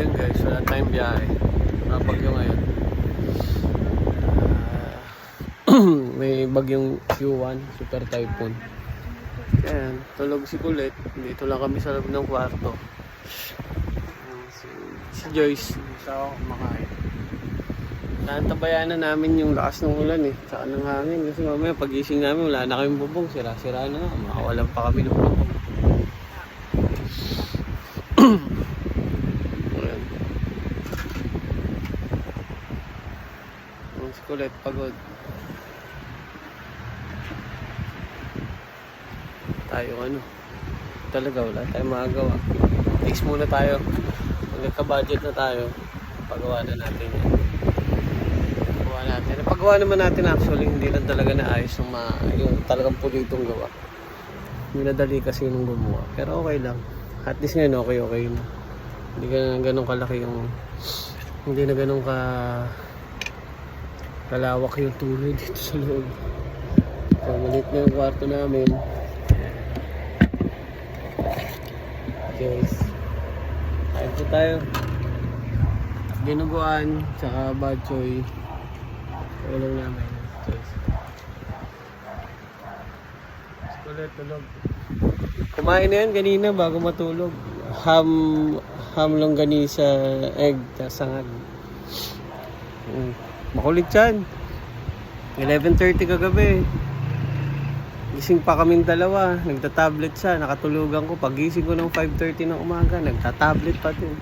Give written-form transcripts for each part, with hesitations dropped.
ayun guys, wala tayong biyahe. Bagyo ngayon. May bagyong Q1, super typhoon. Ayan, tulog si Kulit. Dito lang kami sa loob ng kwarto. Si Joyce, isa ako kumakain. Naantabayan na namin yung lakas ng ulan eh. Tsaka ng hangin. Kasi mamaya pagising namin wala na kaming bubong. Sira-sira na nga. Makawalan pa kami ng bubong. Ayan. Si Kulit pagod. Tayo talaga wala tayong magagawa. Fix muna tayo. Pag nagka-budget na tayo, pagawa na natin yan. Napagawa naman natin actually, hindi lang talaga naayos yung talagang pulitong gawa. Minadali kasi yung gumawa. Pero okay lang. At least ngayon okay na. Hindi na ganun kalaki hindi na ganun kalawak yung tuloy dito sa loob. So malit na yung kwarto namin. Guys, kain po tayo. Dinuguan, tsaka batchoy. Ulang namin. Tulog. Kumain na yan kanina bago matulog. Ham longganisa, egg, sangag. Makulit yan. 11:30 kagabi. Gising pa kaming dalawa. Nagta-tablet siya. Nakatulugan ko. Pagising ko ng 5:30 ng umaga. Nagta-tablet pa din.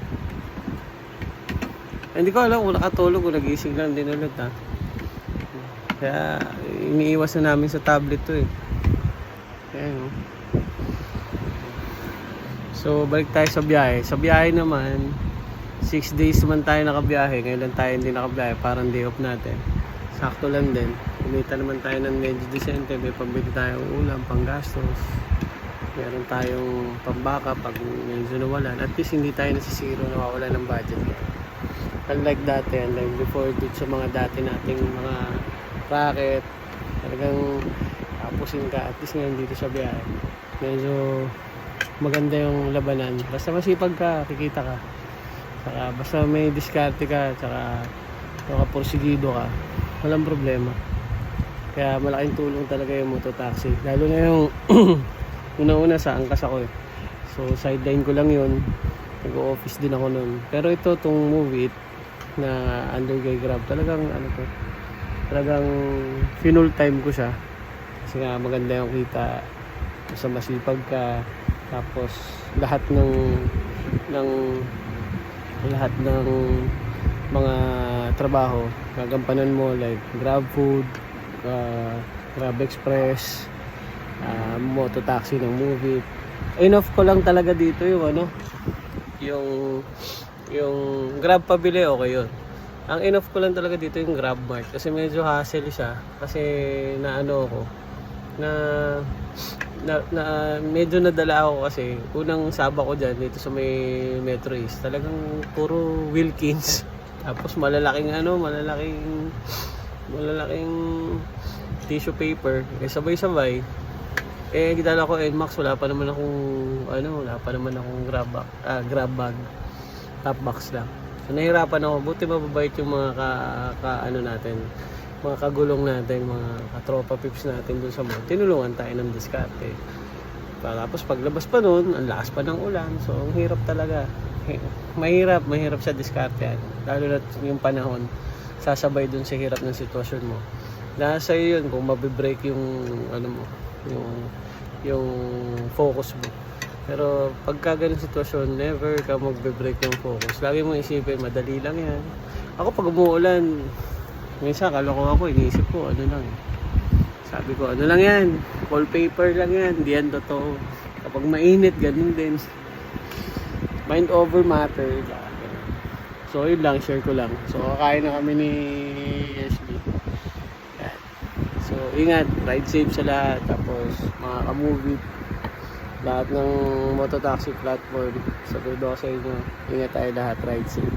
Hindi ko alam kung nakatulog o nagising lang din ulit ha. Kaya iniiwas na namin sa tablet to eh. Ayan, oh. So balik tayo sa biyahe. Sa biyahe naman 6 days naman tayo nakabiyahe. Ngayon lang tayo hindi nakabiyahe. Parang day off natin. Sakto lang din. Kumita naman tayo ng medyo decente. May pambili tayong ulam, panggastos. Meron tayong pambaka pag medyo nawalan. At least hindi tayo nasisiro, nawawala ng budget. Unlike dati, unlike before dito sa mga dati nating mga racket, talagang tapusin ka. At least ngayon dito sa biyahe, medyo maganda yung labanan. Basta masipag ka, kikita ka. Saka basta may diskarte ka, saka makapursigido ka, walang problema. Kaya malaking tulong talaga yung mototaxi. Lalo na yung una-una sa angkas ako eh. So sideline ko lang yun. Nag-office din ako nun. Pero ito, tong Move It na under kay Grab, talagang talagang full time ko siya. Kasi nga maganda yung kita. Basta masipag ka. Tapos lahat ng mga trabaho gagampanan mo, like Grab Food, Grab Express, mototaxi ng Move It. Enough ko lang talaga dito yung Grab pabili, okay yun. Ang enough ko lang talaga dito yung Grab Mart kasi medyo hassle siya. Kasi medyo nadala ako kasi unang saba ko dyan dito sa may Metro East, talagang puro Wilkins. Tapos malalaking tissue paper, sabay-sabay. Gidala ko NMAX, wala pa naman akong grab bag. Top box lang. So nahirapan ako, buti mababait yung mga mga kagulong natin, mga katropa pips natin doon sa mall. Tinulungan tayo ng diskarte. Tapos paglabas pa noon, ang lakas pa ng ulan. So ang hirap talaga. Mahirap sa diskarte yan. Lalo na yung panahon, sasabay dun sa hirap ng sitwasyon mo. Nasa iyo yun kung mabibreak yung yung focus mo. Pero pagka ganung sitwasyon, never ka magbe-break ng focus. Lagi mong isipin, madali lang yan. Ako pag umuulan, minsan kalokong ako, iniisip ko, sabi ko, lang yan, wallpaper lang yan, hindi yan totoo. Kapag mainit, ganun din. Mind over matter. So yun lang, share ko lang. So kakain na kami ni Ashley. So ingat, ride safe sa lahat. Tapos mga ka-Move It, lahat ng mototaxi platform, sabi ko sa inyo, ingat tayo lahat, ride safe.